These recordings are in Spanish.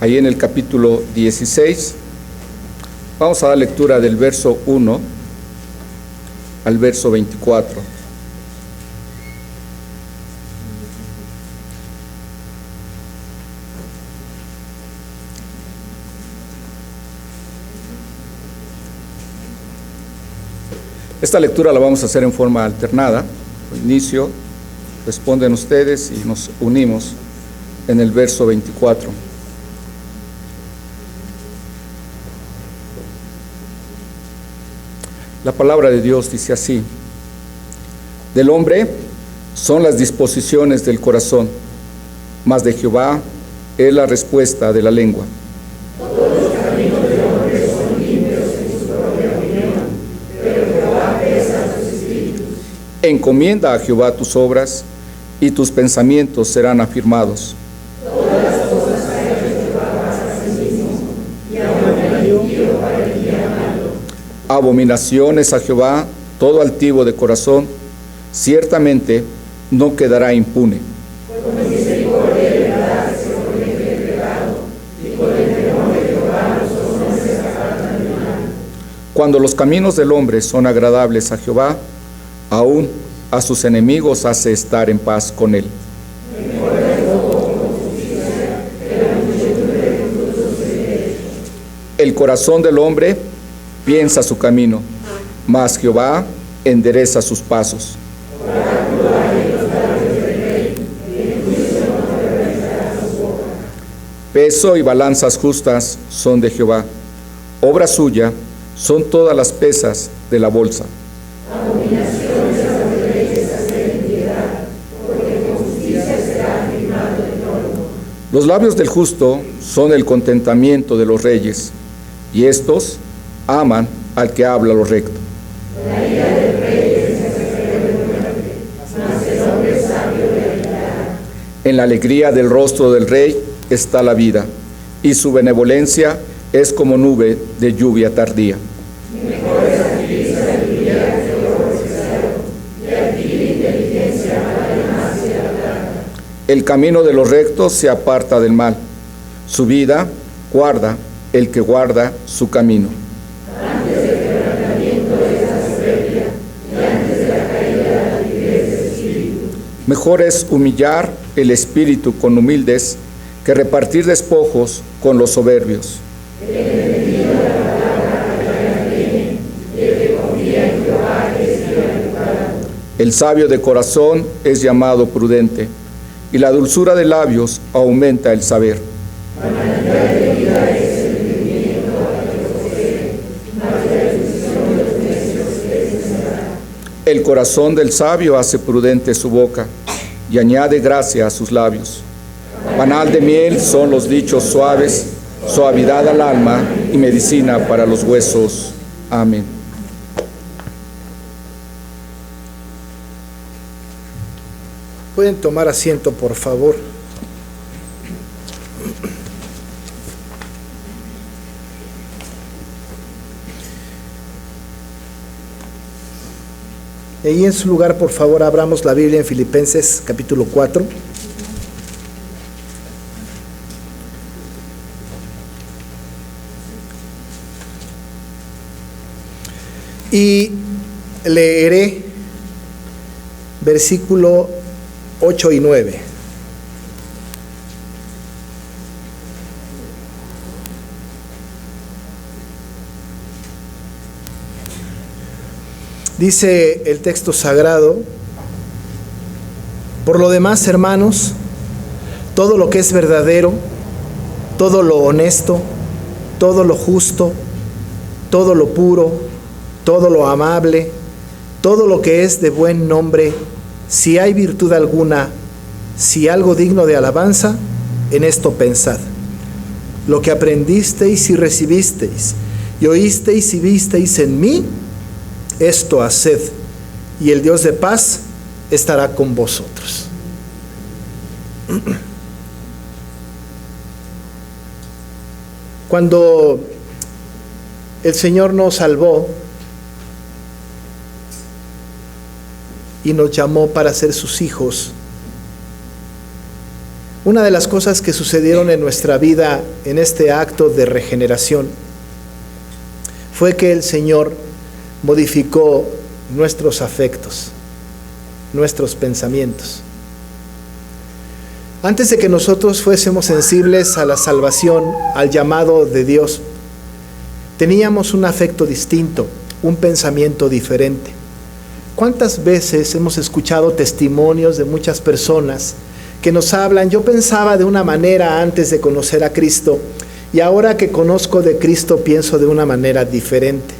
ahí en el capítulo 16. Vamos a dar lectura del verso 1 al verso 24. Esta lectura la vamos a hacer en forma alternada. Inicio, responden ustedes y nos unimos en el verso 24. La palabra de Dios dice así: del hombre son las disposiciones del corazón, mas de Jehová es la respuesta de la lengua. Todos los caminos del hombre son limpios en su propia opinión, pero Jehová pesa sus espíritus. Encomienda a Jehová tus obras, y tus pensamientos serán afirmados. Todas las cosas hay de Jehová para sí mismo, y aun el impío para el día malo. Abominaciones a Jehová todo altivo de corazón, ciertamente no quedará impune. Con misericordia y verdad se corrige el pecado, y con el temor de Jehová los hombres se apartan del mal. Cuando los caminos del hombre son agradables a Jehová, aún a sus enemigos hace estar en paz con él. El corazón del hombre piensa su camino, mas Jehová endereza sus pasos. Peso y balanzas justas son de Jehová, obra suya son todas las pesas de la bolsa. Abominaciones a los reyes hacer impiedad, porque con justicia será afirmado el trono. Los labios del justo son el contentamiento de los reyes, y éstos aman al que habla lo recto. La ira del rey es mensajero de muerte, mas el hombre sabio de equidad. En la alegría del rostro del rey está la vida, y su benevolencia es como nube de lluvia tardía. Mejor es adquirir sabiduría que oro preciado, y adquirir inteligencia para la ganancia de la plata. El camino de los rectos se aparta del mal, su vida guarda el que guarda su camino. Antes del quebrantamiento es la soberbia, y antes de la caída la altivez del espíritu. Mejor es humillar el espíritu con humildes que repartir despojos con los soberbios. El entendido de la palabra aclara bien, y el que confía en Jehová es bienaventurado. El sabio de corazón es llamado prudente, y la dulzura de labios aumenta el saber. La manantial de vida es el entendimiento al que lo posee, mas la discusión de los necios es necedad. El corazón del sabio hace prudente su boca, y añade gracia a sus labios. Panal de miel son los dichos suaves, suavidad al alma y medicina para los huesos. Amén. Pueden tomar asiento, por favor. Y ahí en su lugar, por favor, abramos la Biblia en Filipenses capítulo 4. Y leeré versículo 8 y 9. Dice el texto sagrado: por lo demás, hermanos, todo lo que es verdadero, todo lo honesto, todo lo justo, todo lo puro, todo lo amable, todo lo que es de buen nombre, si hay virtud alguna, si algo digno de alabanza, en esto pensad. Lo que aprendisteis y recibisteis, y oísteis y visteis en mí, esto haced, y el Dios de paz estará con vosotros. Cuando el Señor nos salvó y nos llamó para ser sus hijos, Una de las cosas que sucedieron en nuestra vida en este acto de regeneración fue que el Señor modificó nuestros afectos, nuestros pensamientos. Antes de que nosotros fuésemos sensibles a la salvación, al llamado de Dios, teníamos un afecto distinto, un pensamiento diferente. ¿Cuántas veces hemos escuchado testimonios de muchas personas que nos hablan? Yo pensaba de una manera antes de conocer a Cristo y ahora que conozco de Cristo pienso de una manera diferente.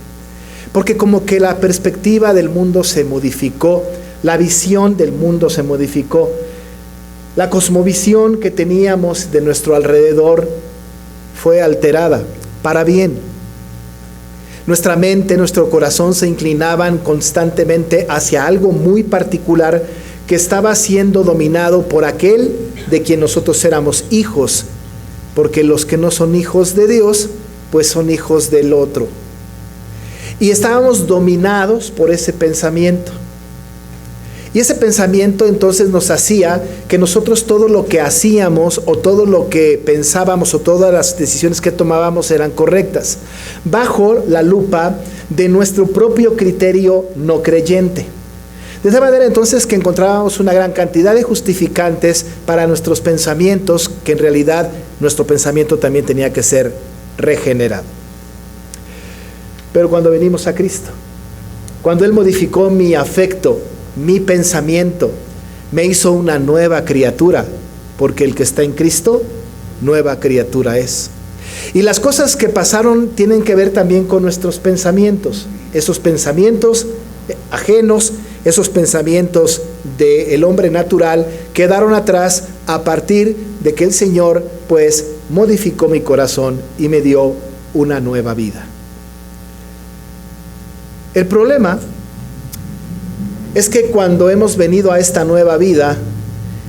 Porque como que la perspectiva del mundo se modificó, la visión del mundo se modificó. La cosmovisión que teníamos de nuestro alrededor fue alterada para bien. Nuestra mente, nuestro corazón se inclinaban constantemente hacia algo muy particular que estaba siendo dominado por aquel de quien nosotros éramos hijos, porque los que no son hijos de Dios, pues son hijos del otro. Y estábamos dominados por ese pensamiento. Y ese pensamiento entonces nos hacía que nosotros todo lo que hacíamos o todo lo que pensábamos o todas las decisiones que tomábamos eran correctas, bajo la lupa de nuestro propio criterio no creyente. De esa manera entonces que encontrábamos una gran cantidad de justificantes para nuestros pensamientos, que en realidad nuestro pensamiento también tenía que ser regenerado. Pero cuando venimos a Cristo, cuando Él modificó mi afecto, mi pensamiento, me hizo una nueva criatura, porque el que está en Cristo, nueva criatura es. Y las cosas que pasaron tienen que ver también con nuestros pensamientos, esos pensamientos ajenos, esos pensamientos del hombre natural quedaron atrás a partir de que el Señor pues modificó mi corazón y me dio una nueva vida. El problema es que cuando hemos venido a esta nueva vida,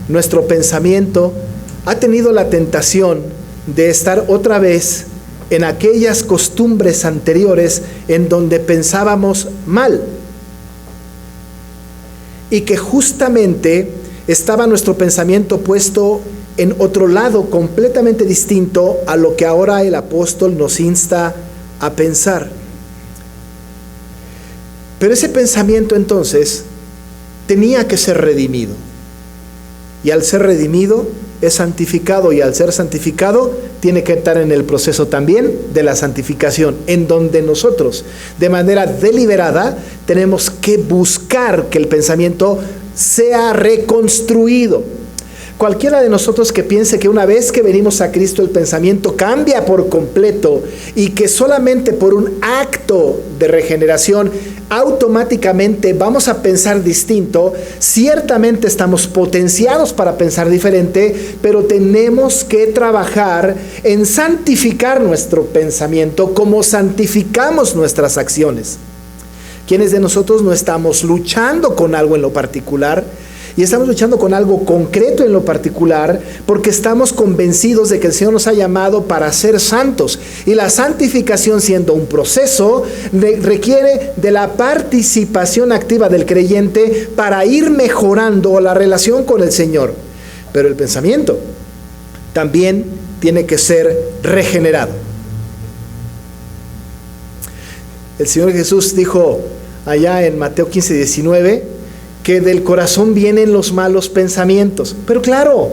nuestro pensamiento ha tenido la tentación de estar otra vez en aquellas costumbres anteriores en donde pensábamos mal. Y que justamente estaba nuestro pensamiento puesto en otro lado completamente distinto a lo que ahora el apóstol nos insta a pensar. Pero ese pensamiento entonces tenía que ser redimido. Y al ser redimido es santificado, y al ser santificado tiene que estar en el proceso también de la santificación, en donde nosotros de manera deliberada tenemos que buscar que el pensamiento sea reconstruido. Cualquiera de nosotros que piense que una vez que venimos a Cristo el pensamiento cambia por completo y que solamente por un acto de regeneración automáticamente vamos a pensar distinto, ciertamente estamos potenciados para pensar diferente, pero tenemos que trabajar en santificar nuestro pensamiento como santificamos nuestras acciones. ¿Quiénes de nosotros no estamos luchando con algo en lo particular? Y estamos luchando con algo concreto en lo particular porque estamos convencidos de que el Señor nos ha llamado para ser santos. Y la santificación, siendo un proceso, requiere de la participación activa del creyente para ir mejorando la relación con el Señor. Pero el pensamiento también tiene que ser regenerado. El Señor Jesús dijo allá en Mateo 15:19 que del corazón vienen los malos pensamientos. Pero claro,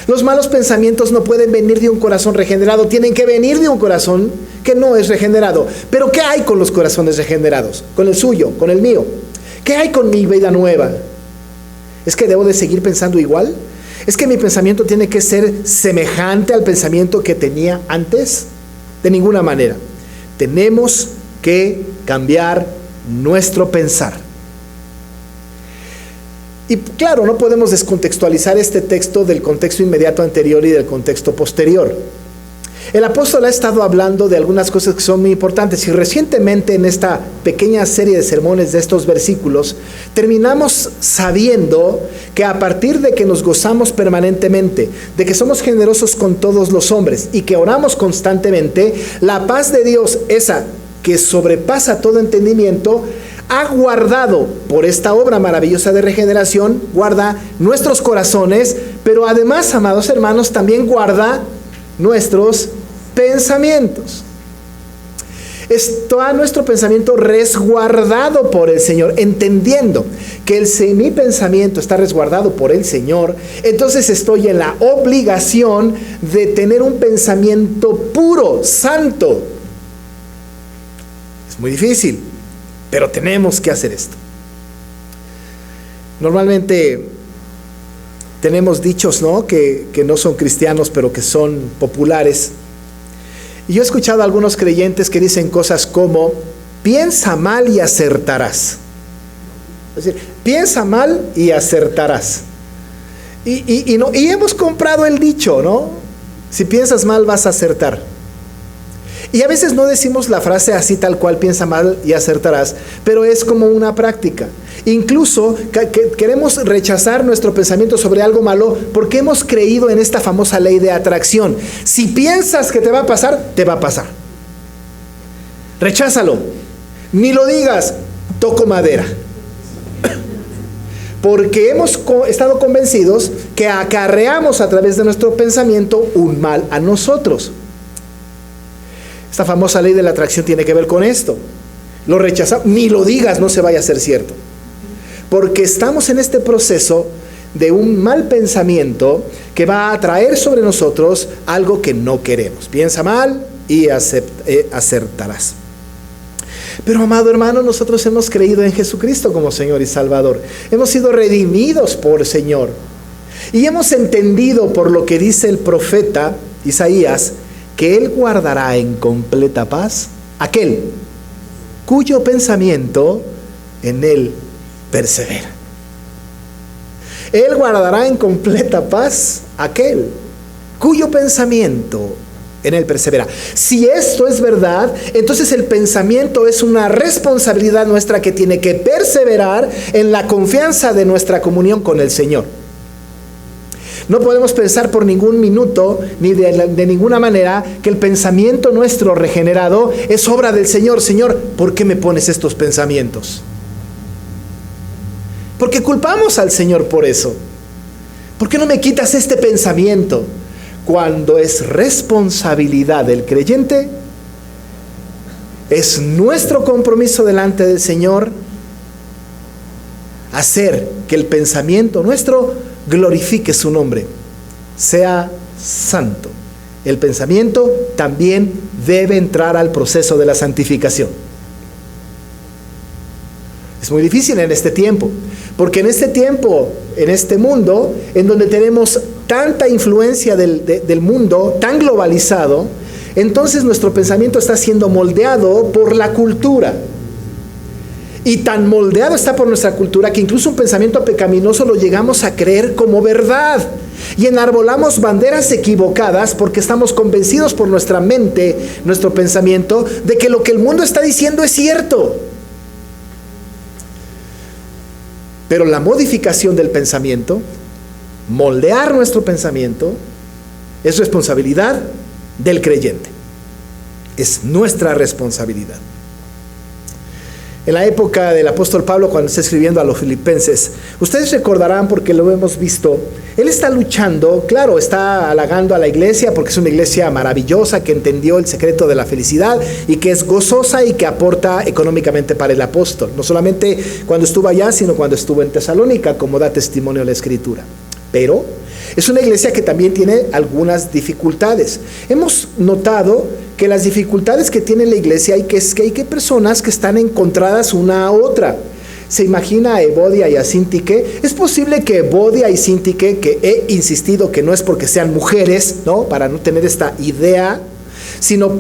los malos pensamientos no pueden venir de un corazón regenerado, tienen que venir de un corazón que no es regenerado. Pero ¿qué hay con los corazones regenerados? Con el suyo, con el mío. ¿Qué hay con mi vida nueva? ¿Es que debo de seguir pensando igual? ¿Es que mi pensamiento tiene que ser semejante al pensamiento que tenía antes? De ninguna manera. Tenemos que cambiar nuestro pensar. Y claro, no podemos descontextualizar este texto del contexto inmediato anterior y del contexto posterior. El apóstol ha estado hablando de algunas cosas que son muy importantes y recientemente en esta pequeña serie de sermones de estos versículos terminamos sabiendo que a partir de que nos gozamos permanentemente, de que somos generosos con todos los hombres y que oramos constantemente, la paz de Dios, esa que sobrepasa todo entendimiento, ha guardado por esta obra maravillosa de regeneración, guarda nuestros corazones Pero además, amados hermanos, también guarda nuestros pensamientos. Está nuestro pensamiento resguardado por el Señor, entendiendo que mi pensamiento está resguardado por el Señor. Entonces estoy en la obligación de tener un pensamiento puro, santo. Es muy difícil, pero tenemos que hacer esto. Normalmente tenemos dichos, ¿no?, que no son cristianos, pero que son populares. Y yo he escuchado a algunos creyentes que dicen cosas como: piensa mal y acertarás. Es decir, piensa mal y acertarás. Y hemos comprado el dicho, ¿no? Si piensas mal vas a acertar. Y a veces no decimos la frase así tal cual, piensa mal y acertarás, pero es como una práctica. Incluso queremos rechazar nuestro pensamiento sobre algo malo porque hemos creído en esta famosa ley de atracción. Si piensas que te va a pasar, te va a pasar. Recházalo. Ni lo digas, toco madera. Porque hemos estado convencidos que acarreamos a través de nuestro pensamiento un mal a nosotros. Esta famosa ley de la atracción tiene que ver con esto. Lo rechazamos, ni lo digas, no se vaya a ser cierto. Porque estamos en este proceso de un mal pensamiento que va a traer sobre nosotros algo que no queremos. Piensa mal y acertarás. Pero, amado hermano, nosotros hemos creído en Jesucristo como Señor y Salvador. Hemos sido redimidos por Señor. Y hemos entendido por lo que dice el profeta Isaías, que Él guardará en completa paz aquel cuyo pensamiento en Él persevera. Él guardará en completa paz aquel cuyo pensamiento en Él persevera. Si esto es verdad, entonces el pensamiento es una responsabilidad nuestra que tiene que perseverar en la confianza de nuestra comunión con el Señor. No podemos pensar por ningún minuto, ni de ninguna manera, que el pensamiento nuestro regenerado es obra del Señor. Señor, ¿por qué me pones estos pensamientos? Porque culpamos al Señor por eso. ¿Por qué no me quitas este pensamiento? Cuando es responsabilidad del creyente, es nuestro compromiso delante del Señor hacer que el pensamiento nuestro glorifique su nombre, sea santo. El pensamiento también debe entrar al proceso de la santificación. Es muy difícil en este tiempo, porque en este tiempo, en este mundo, en donde tenemos tanta influencia del mundo, tan globalizado, entonces nuestro pensamiento está siendo moldeado por la cultura. Y tan moldeado está por nuestra cultura que incluso un pensamiento pecaminoso lo llegamos a creer como verdad. Y enarbolamos banderas equivocadas porque estamos convencidos por nuestra mente, nuestro pensamiento, de que lo que el mundo está diciendo es cierto. Pero la modificación del pensamiento, moldear nuestro pensamiento, es responsabilidad del creyente. Es nuestra responsabilidad. En la época del apóstol Pablo, cuando está escribiendo a los filipenses, ustedes recordarán, porque lo hemos visto, él está luchando, claro, está halagando a la iglesia porque es una iglesia maravillosa que entendió el secreto de la felicidad y que es gozosa y que aporta económicamente para el apóstol, no solamente cuando estuvo allá, sino cuando estuvo en Tesalónica, como da testimonio la Escritura. Pero es una iglesia que también tiene algunas dificultades. Hemos notado que las dificultades que tiene la iglesia hay que personas que están encontradas una a otra. Se imagina a Evodia y a Síntique. Es posible que Evodia y Síntique, que he insistido que no es porque sean mujeres, ¿no?, para no tener esta idea, sino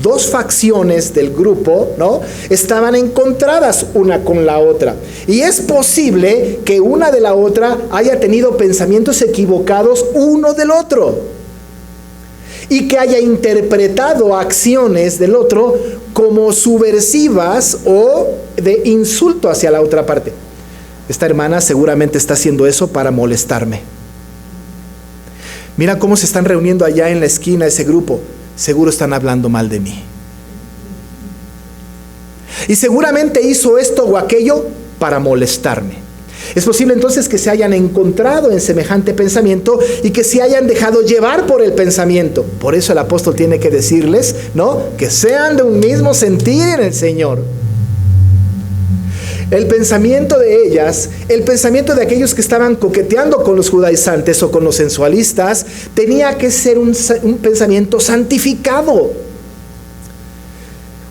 dos facciones del grupo, ¿no?, estaban encontradas una con la otra. Y es posible que una de la otra haya tenido pensamientos equivocados uno del otro. Y que haya interpretado acciones del otro como subversivas o de insulto hacia la otra parte. Esta hermana seguramente está haciendo eso para molestarme. Mira cómo se están reuniendo allá en la esquina ese grupo. Seguro están hablando mal de mí. Y seguramente hizo esto o aquello para molestarme. Es posible entonces que se hayan encontrado en semejante pensamiento y que se hayan dejado llevar por el pensamiento. Por eso el apóstol tiene que decirles, ¿no?, que sean de un mismo sentir en el Señor. El pensamiento de ellas, el pensamiento de aquellos que estaban coqueteando con los judaizantes o con los sensualistas, tenía que ser un pensamiento santificado.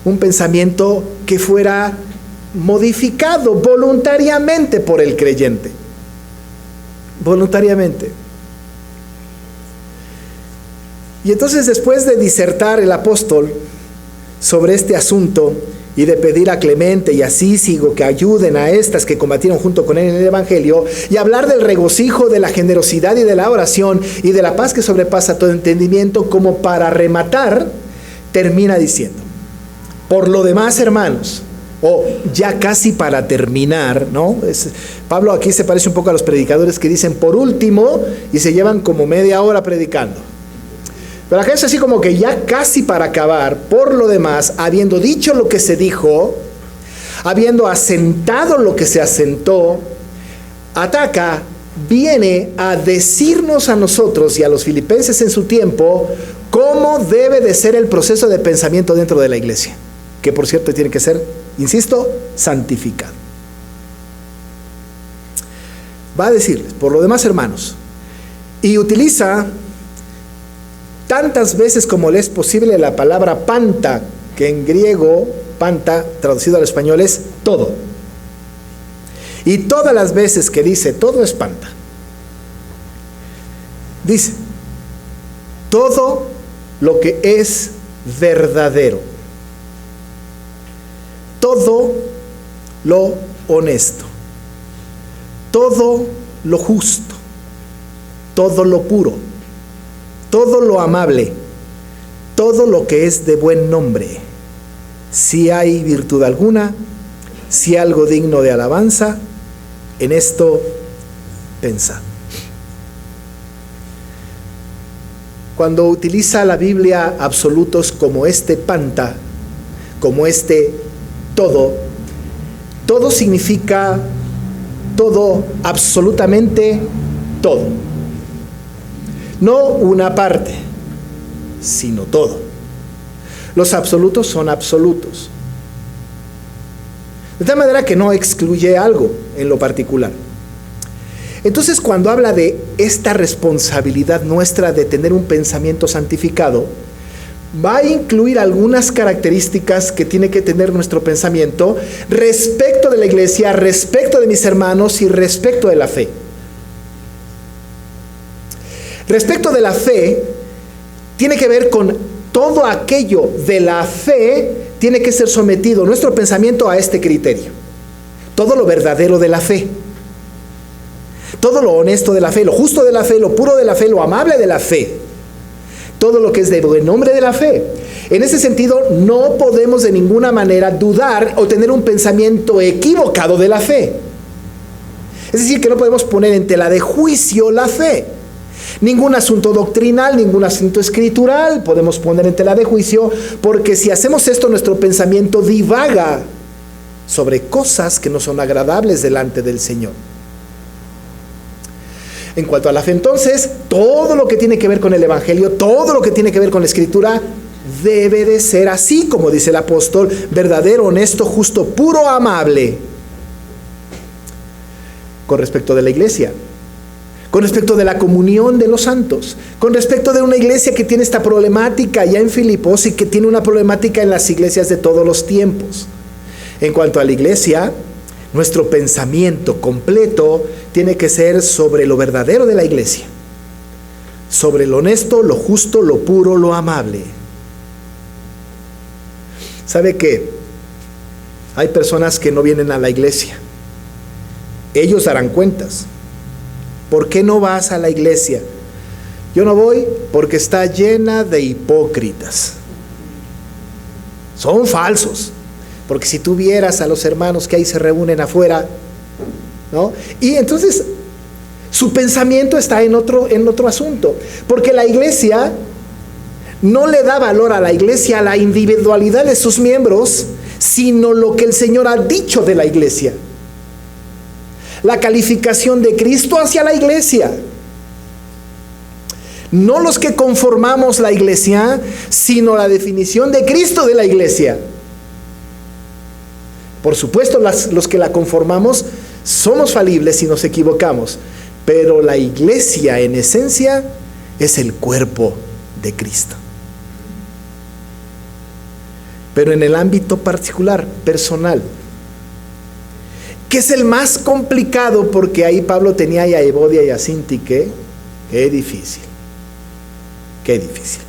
Un pensamiento que fuera modificado voluntariamente por el creyente. Voluntariamente. Y entonces, después de disertar el apóstol sobre este asunto y de pedir a Clemente y a Cícigo que ayuden a estas que combatieron junto con él en el Evangelio, y hablar del regocijo, de la generosidad y de la oración y de la paz que sobrepasa todo entendimiento, como para rematar, termina diciendo: por lo demás, hermanos, o ya casi para terminar, ¿no? Pablo aquí se parece un poco a los predicadores que dicen por último y se llevan como media hora predicando. Pero acá es así como que ya casi para acabar. Por lo demás, habiendo dicho lo que se dijo, habiendo asentado lo que se asentó, ataca, viene a decirnos a nosotros y a los filipenses en su tiempo cómo debe de ser el proceso de pensamiento dentro de la iglesia, que por cierto tiene que ser, insisto, santificado. Va a decirles, por lo demás, hermanos, y utiliza tantas veces como le es posible la palabra panta, que en griego, panta, traducido al español, es todo. Y todas las veces que dice todo es panta. Dice, todo lo que es verdadero, todo lo honesto, todo lo justo, todo lo puro, todo lo amable, todo lo que es de buen nombre, si hay virtud alguna, si algo digno de alabanza, en esto pensad. Cuando utiliza la Biblia absolutos como este panta, como este todo, todo significa todo, absolutamente todo. No una parte, sino todo. Los absolutos son absolutos. De tal manera que no excluye algo en lo particular. Entonces, cuando habla de esta responsabilidad nuestra de tener un pensamiento santificado, va a incluir algunas características que tiene que tener nuestro pensamiento respecto de la iglesia, respecto de mis hermanos y respecto de la fe. Respecto de la fe, tiene que ver con todo aquello de la fe, tiene que ser sometido nuestro pensamiento a este criterio. Todo lo verdadero de la fe, todo lo honesto de la fe, lo justo de la fe, lo puro de la fe, lo amable de la fe, todo lo que es de buen nombre de la fe. En ese sentido, no podemos de ninguna manera dudar o tener un pensamiento equivocado de la fe. Es decir, que no podemos poner en tela de juicio la fe. Ningún asunto doctrinal, ningún asunto escritural podemos poner en tela de juicio, porque si hacemos esto, nuestro pensamiento divaga sobre cosas que no son agradables delante del Señor. En cuanto a la fe, entonces, todo lo que tiene que ver con el Evangelio, todo lo que tiene que ver con la Escritura, debe de ser así, como dice el apóstol, verdadero, honesto, justo, puro, amable. Con respecto de la iglesia, con respecto de la comunión de los santos, con respecto de una iglesia que tiene esta problemática ya en Filipos y que tiene una problemática en las iglesias de todos los tiempos. En cuanto a la iglesia, nuestro pensamiento completo tiene que ser sobre lo verdadero de la iglesia, sobre lo honesto, lo justo, lo puro, lo amable. ¿Sabe qué? Hay personas que no vienen a la iglesia. Ellos darán cuentas. ¿Por qué no vas a la iglesia? Yo no voy porque está llena de hipócritas. Son falsos. Porque si tú vieras a los hermanos que ahí se reúnen afuera, ¿no? Y entonces su pensamiento está en otro asunto. Porque la iglesia no le da valor a la iglesia, a la individualidad de sus miembros, sino lo que el Señor ha dicho de la iglesia. la calificación de Cristo hacia la iglesia. No los que conformamos la iglesia, sino la definición de Cristo de la iglesia. Por supuesto, los que la conformamos somos falibles y nos equivocamos, pero la iglesia en esencia es el cuerpo de Cristo. Pero en el ámbito particular, personal, que es el más complicado, porque ahí Pablo tenía a Evodia y a Síntique, qué difícil. Qué difícil.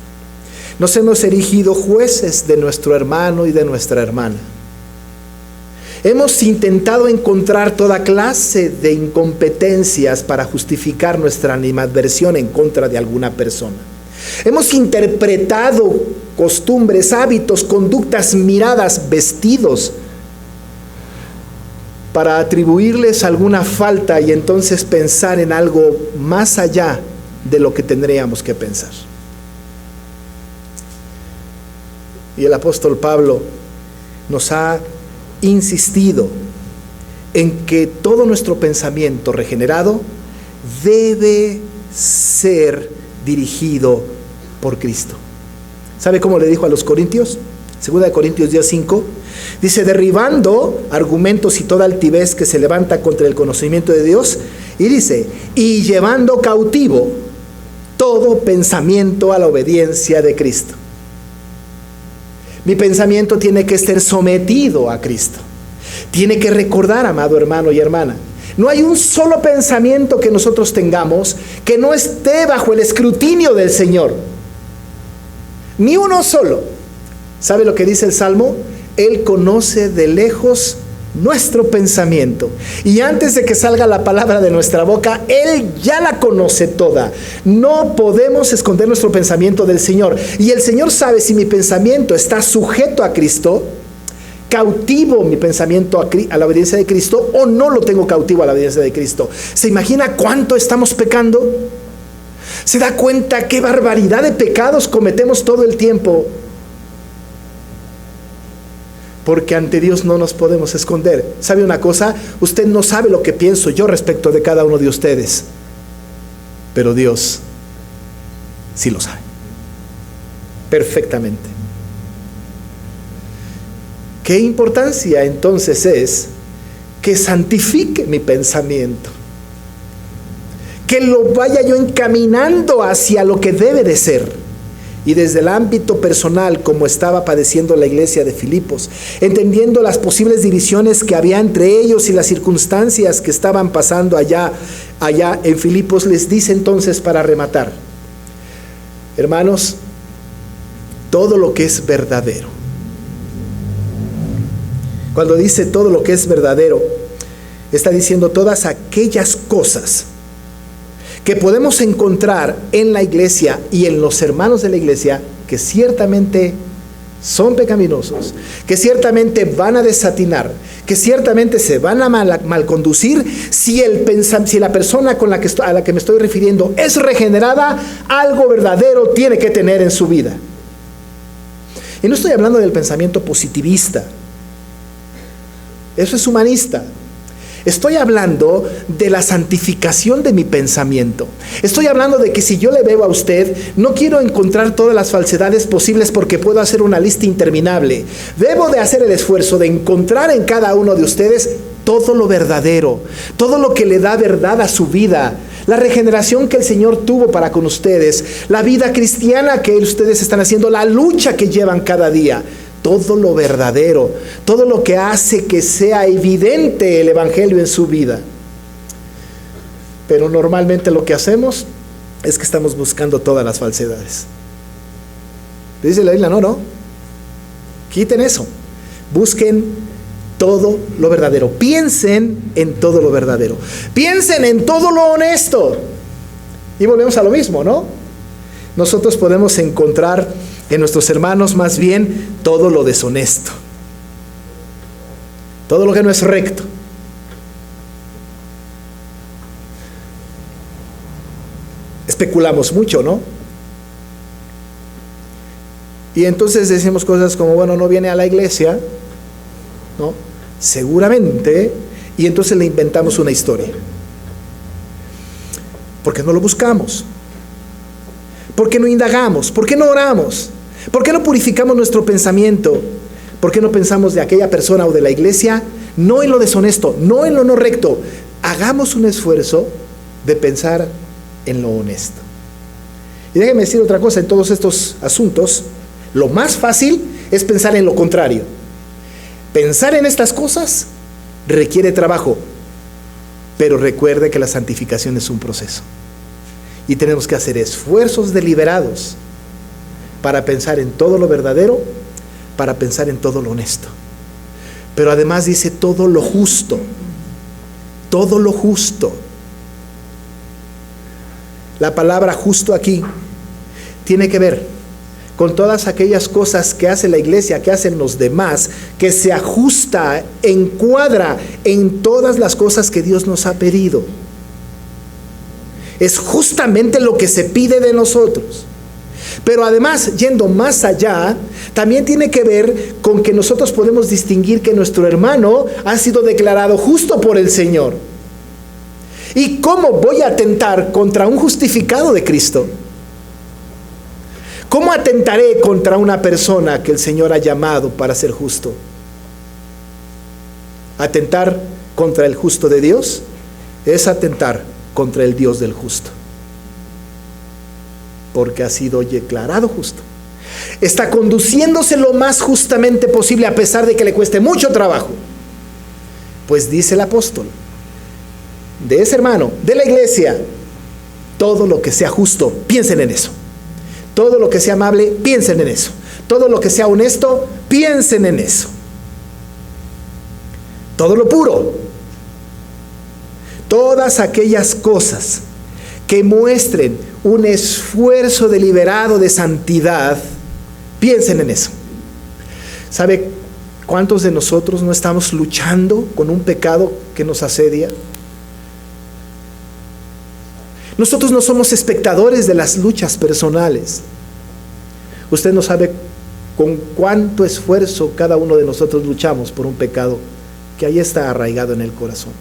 Nos hemos erigido jueces de nuestro hermano y de nuestra hermana. Hemos intentado encontrar toda clase de incompetencias para justificar nuestra animadversión en contra de alguna persona. Hemos interpretado costumbres, hábitos, conductas, miradas, vestidos para atribuirles alguna falta y entonces pensar en algo más allá de lo que tendríamos que pensar. Y el apóstol Pablo nos ha insistido en que todo nuestro pensamiento regenerado debe ser dirigido por Cristo. ¿Sabe cómo le dijo a los corintios? 2 Corintios 10:5 dice: derribando argumentos y toda altivez que se levanta contra el conocimiento de Dios, y dice: y llevando cautivo todo pensamiento a la obediencia de Cristo. Mi pensamiento tiene que estar sometido a Cristo. Tiene que recordar, amado hermano y hermana, no hay un solo pensamiento que nosotros tengamos que no esté bajo el escrutinio del Señor. Ni uno solo. ¿Sabe lo que dice el Salmo? Él conoce de lejos nuestro pensamiento. Y antes de que salga la palabra de nuestra boca, Él ya la conoce toda. No podemos esconder nuestro pensamiento del Señor. Y el Señor sabe si mi pensamiento está sujeto a Cristo, cautivo mi pensamiento a la obediencia de Cristo, o no lo tengo cautivo a la obediencia de Cristo. ¿Se imagina cuánto estamos pecando? ¿Se da cuenta qué barbaridad de pecados cometemos todo el tiempo? Porque ante Dios no nos podemos esconder. ¿Sabe una cosa? Usted no sabe lo que pienso yo respecto de cada uno de ustedes, pero Dios sí lo sabe perfectamente. ¿Qué importancia entonces es que santifique mi pensamiento? Que lo vaya yo encaminando hacia lo que debe de ser. Y desde el ámbito personal, como estaba padeciendo la iglesia de Filipos, entendiendo las posibles divisiones que había entre ellos y las circunstancias que estaban pasando allá en Filipos, les dice entonces, para rematar: hermanos, todo lo que es verdadero. Cuando dice todo lo que es verdadero, está diciendo todas aquellas cosas que podemos encontrar en la iglesia y en los hermanos de la iglesia que ciertamente son pecaminosos, que ciertamente van a desatinar, que ciertamente se van a malconducir si la persona a la que me estoy refiriendo es regenerada. Algo verdadero tiene que tener en su vida. Y no estoy hablando del pensamiento positivista, eso es humanista. Estoy hablando de la santificación de mi pensamiento. Estoy hablando de que si yo le veo a usted, no quiero encontrar todas las falsedades posibles porque puedo hacer una lista interminable. Debo de hacer el esfuerzo de encontrar en cada uno de ustedes todo lo verdadero, todo lo que le da verdad a su vida, la regeneración que el Señor tuvo para con ustedes, la vida cristiana que ustedes están haciendo, la lucha que llevan cada día. Todo lo verdadero, todo lo que hace que sea evidente el Evangelio en su vida. Pero normalmente lo que hacemos es que estamos buscando todas las falsedades. Dice la Biblia, no, quiten eso. Busquen todo lo verdadero. Piensen en todo lo verdadero. Piensen en todo lo honesto. Y volvemos a lo mismo, ¿no? Nosotros podemos encontrar en nuestros hermanos más bien todo lo deshonesto, todo lo que no es recto. Especulamos mucho, ¿no? Y entonces decimos cosas como, bueno, no viene a la iglesia, ¿no? Seguramente y entonces le inventamos una historia. ¿Por qué no lo buscamos? ¿Por qué no indagamos? ¿Por qué no oramos? ¿Por qué no purificamos nuestro pensamiento? ¿Por qué no pensamos de aquella persona o de la iglesia? No en lo deshonesto, no en lo no recto. Hagamos un esfuerzo de pensar en lo honesto. Y déjeme decir otra cosa, en todos estos asuntos, lo más fácil es pensar en lo contrario. Pensar en estas cosas requiere trabajo, pero recuerde que la santificación es un proceso. Y tenemos que hacer esfuerzos deliberados para pensar en todo lo verdadero, para pensar en todo lo honesto. Pero además dice todo lo justo, todo lo justo. La palabra justo aquí tiene que ver con todas aquellas cosas que hace la iglesia, que hacen los demás, que se ajusta, encuadra en todas las cosas que Dios nos ha pedido. Es justamente lo que se pide de nosotros. Pero además, yendo más allá, también tiene que ver con que nosotros podemos distinguir que nuestro hermano ha sido declarado justo por el Señor. ¿Y cómo voy a atentar contra un justificado de Cristo? ¿Cómo atentaré contra una persona que el Señor ha llamado para ser justo? Atentar contra el justo de Dios es atentar contra el Dios del justo, porque ha sido declarado justo. Está conduciéndose lo más justamente posible, a pesar de que le cueste mucho trabajo. Pues dice el apóstol, de ese hermano, de la iglesia, todo lo que sea justo, piensen en eso. Todo lo que sea amable, piensen en eso. Todo lo que sea honesto, piensen en eso. Todo lo puro. Todas aquellas cosas que muestren un esfuerzo deliberado de santidad, piensen en eso. ¿Sabe cuántos de nosotros no estamos luchando con un pecado que nos asedia? Nosotros no somos espectadores de las luchas personales. Usted no sabe con cuánto esfuerzo cada uno de nosotros luchamos por un pecado que ahí está arraigado en el corazón.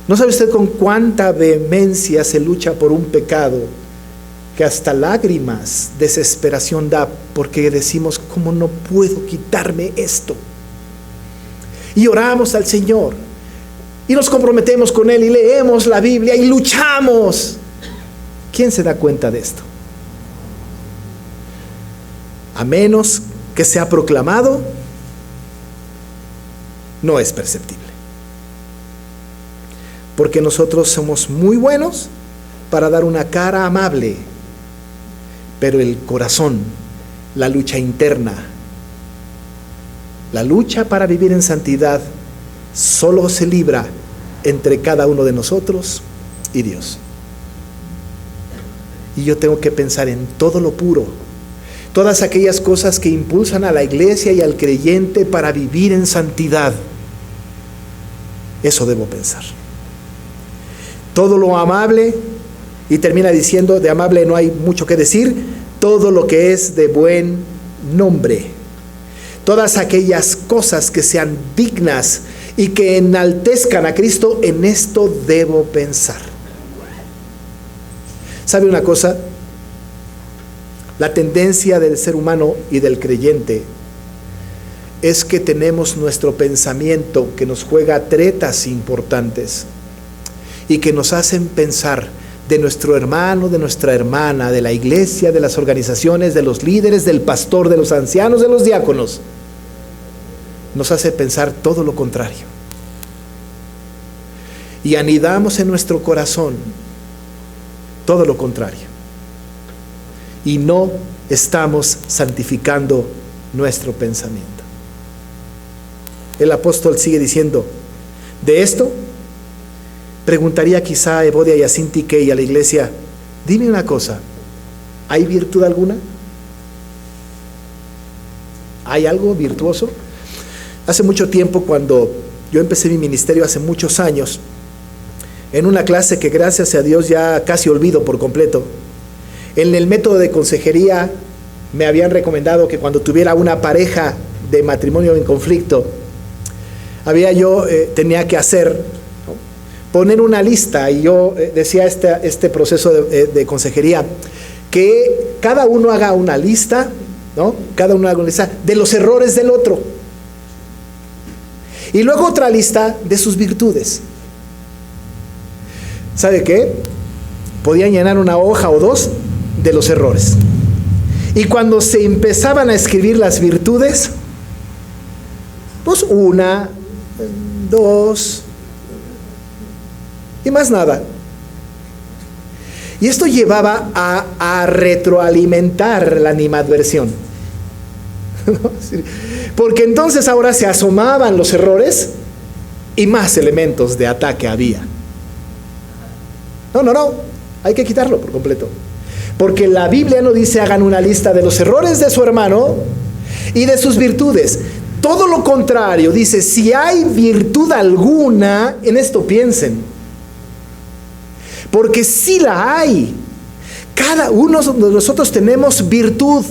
¿No sabe usted con cuánta vehemencia se lucha por un pecado que hasta lágrimas, desesperación da, porque decimos, ¿cómo no puedo quitarme esto? Y oramos al Señor, y nos comprometemos con Él, y leemos la Biblia, y luchamos. ¿Quién se da cuenta de esto? A menos que sea proclamado, no es perceptible. Porque nosotros somos muy buenos para dar una cara amable, pero el corazón, la lucha interna, la lucha para vivir en santidad, solo se libra entre cada uno de nosotros y Dios. Y yo tengo que pensar en todo lo puro, todas aquellas cosas que impulsan a la iglesia y al creyente para vivir en santidad. Eso debo pensar. Todo lo amable, y termina diciendo, de amable no hay mucho que decir, todo lo que es de buen nombre. Todas aquellas cosas que sean dignas y que enaltezcan a Cristo, en esto debo pensar. ¿Sabe una cosa? La tendencia del ser humano y del creyente es que tenemos nuestro pensamiento que nos juega tretas importantes y que nos hacen pensar de nuestro hermano, de nuestra hermana, de la iglesia, de las organizaciones, de los líderes, del pastor, de los ancianos, de los diáconos. Nos hace pensar todo lo contrario. Y anidamos en nuestro corazón todo lo contrario. Y no estamos santificando nuestro pensamiento. El apóstol sigue diciendo, de esto preguntaría quizá a Evodia y a Sintique y a la iglesia, dime una cosa, ¿hay virtud alguna? ¿Hay algo virtuoso? Hace mucho tiempo, cuando yo empecé mi ministerio hace muchos años, en una clase que gracias a Dios ya casi olvido por completo, en el método de consejería me habían recomendado que cuando tuviera una pareja de matrimonio en conflicto, tenía que hacer, ¿no?, poner una lista, y yo decía este proceso de consejería, que cada uno haga una lista, ¿no? Cada uno haga una lista de los errores del otro. Y luego otra lista de sus virtudes. ¿Sabe qué? Podían llenar una hoja o dos de los errores. Y cuando se empezaban a escribir las virtudes, pues 1, 2 y más nada. Y esto llevaba a retroalimentar la animadversión. Porque entonces ahora se asomaban los errores y más elementos de ataque había. No, hay que quitarlo por completo. Porque la Biblia no dice hagan una lista de los errores de su hermano y de sus virtudes. Todo lo contrario, dice, si hay virtud alguna, en esto piensen. Porque sí la hay. Cada uno de nosotros tenemos virtud.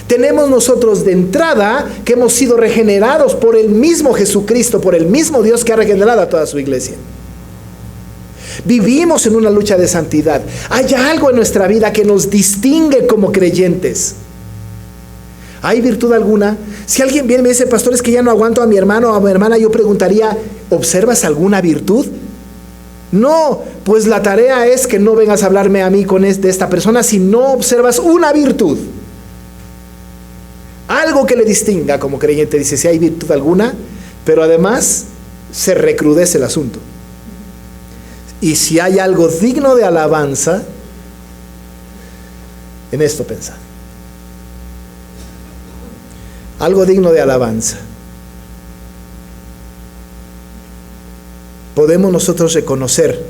Tenemos nosotros de entrada que hemos sido regenerados por el mismo Jesucristo, por el mismo Dios que ha regenerado a toda su iglesia. Vivimos en una lucha de santidad. Hay algo en nuestra vida que nos distingue como creyentes. ¿Hay virtud alguna? Si alguien viene y me dice, pastor, es que ya no aguanto a mi hermano o a mi hermana, yo preguntaría, ¿observas alguna virtud? No, pues la tarea es que no vengas a hablarme a mí de esta persona si no observas una virtud. Algo que le distinga como creyente. Dice, si hay virtud alguna, pero además se recrudece el asunto. Y si hay algo digno de alabanza, en esto pensad. Algo digno de alabanza. ¿Podemos nosotros reconocer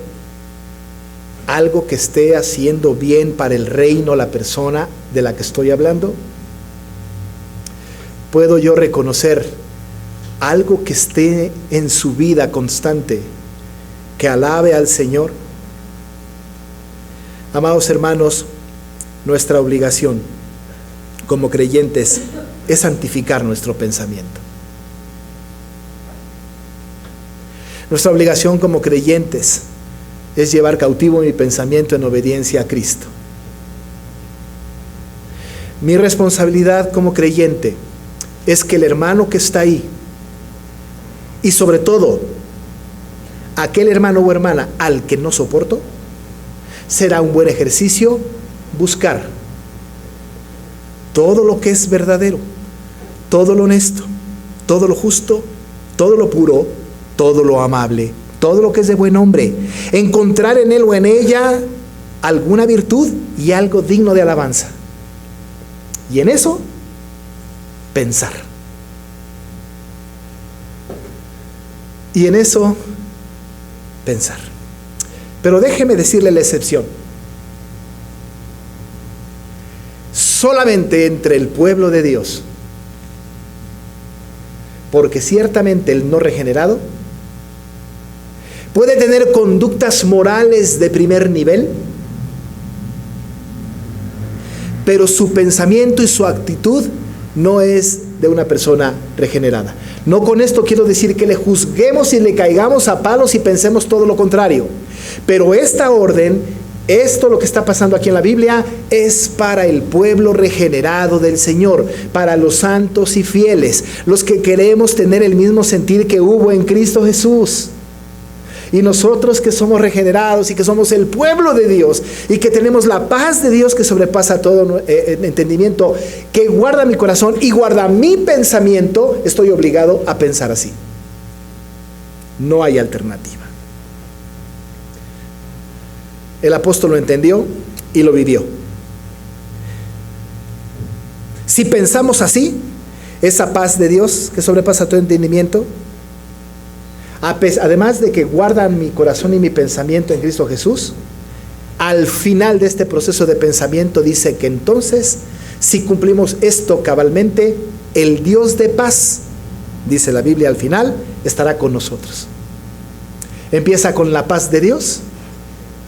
algo que esté haciendo bien para el reino la persona de la que estoy hablando? ¿Puedo yo reconocer algo que esté en su vida constante, que alabe al Señor? Amados hermanos, nuestra obligación como creyentes es santificar nuestro pensamiento. Nuestra obligación como creyentes es llevar cautivo mi pensamiento en obediencia a Cristo. Mi responsabilidad como creyente es que el hermano que está ahí, y sobre todo aquel hermano o hermana al que no soporto, será un buen ejercicio buscar todo lo que es verdadero, todo lo honesto, todo lo justo, todo lo puro, todo lo amable, todo lo que es de buen hombre, encontrar en él o en ella alguna virtud y algo digno de alabanza. Y en eso, pensar. Y en eso, pensar. Pero déjeme decirle la excepción. Solamente entre el pueblo de Dios, porque ciertamente el no regenerado puede tener conductas morales de primer nivel, pero su pensamiento y su actitud no es de una persona regenerada. No con esto quiero decir que le juzguemos y le caigamos a palos y pensemos todo lo contrario. Pero esta orden, esto lo que está pasando aquí en la Biblia, es para el pueblo regenerado del Señor, para los santos y fieles, los que queremos tener el mismo sentir que hubo en Cristo Jesús. Y nosotros que somos regenerados y que somos el pueblo de Dios y que tenemos la paz de Dios que sobrepasa todo entendimiento, que guarda mi corazón y guarda mi pensamiento, estoy obligado a pensar así. No hay alternativa. El apóstol lo entendió y lo vivió. Si pensamos así, esa paz de Dios que sobrepasa todo entendimiento, además de que guarda mi corazón y mi pensamiento en Cristo Jesús, al final de este proceso de pensamiento dice que entonces, si cumplimos esto cabalmente, el Dios de paz, dice la Biblia al final, estará con nosotros. Empieza con la paz de Dios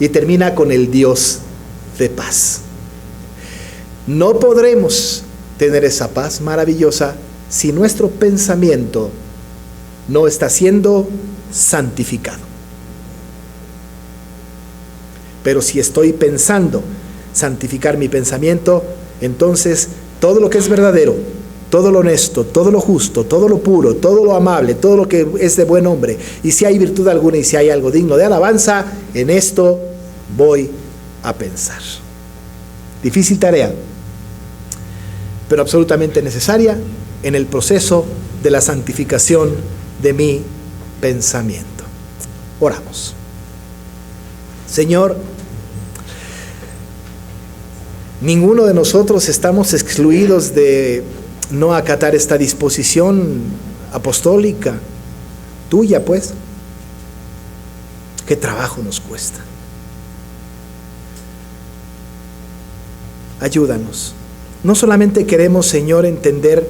y termina con el Dios de paz. No podremos tener esa paz maravillosa si nuestro pensamiento no está siendo santificado. Pero si estoy pensando santificar mi pensamiento, entonces todo lo que es verdadero, todo lo honesto, todo lo justo, todo lo puro, todo lo amable, todo lo que es de buen hombre, y si hay virtud alguna y si hay algo digno de alabanza, en esto voy a pensar. Difícil tarea, pero absolutamente necesaria en el proceso de la santificación de mi pensamiento. Oramos. Señor, ninguno de nosotros estamos excluidos de no acatar esta disposición apostólica tuya, pues. ¿Qué trabajo nos cuesta? Ayúdanos. No solamente queremos, Señor, entender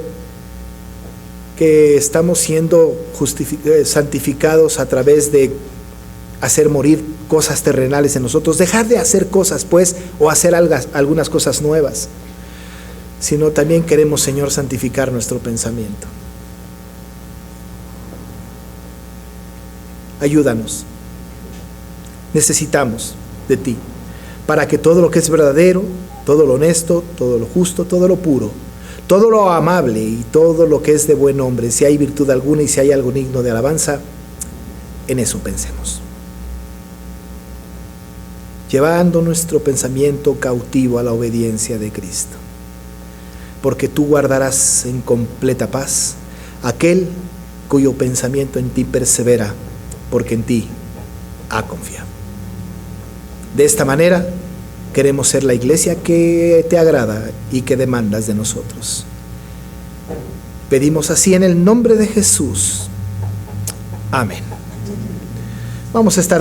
que estamos siendo santificados a través de hacer morir cosas terrenales en nosotros, dejar de hacer cosas, pues, o hacer algunas cosas nuevas, sino también queremos, Señor, santificar nuestro pensamiento. Ayúdanos. Necesitamos de ti para que todo lo que es verdadero, todo lo honesto, todo lo justo, todo lo puro, todo lo amable y todo lo que es de buen hombre, si hay virtud alguna y si hay algo digno de alabanza, en eso pensemos. Llevando nuestro pensamiento cautivo a la obediencia de Cristo. Porque tú guardarás en completa paz aquel cuyo pensamiento en ti persevera, porque en ti ha confiado. De esta manera queremos ser la iglesia que te agrada y que demandas de nosotros. Pedimos así en el nombre de Jesús. Amén. Vamos a estar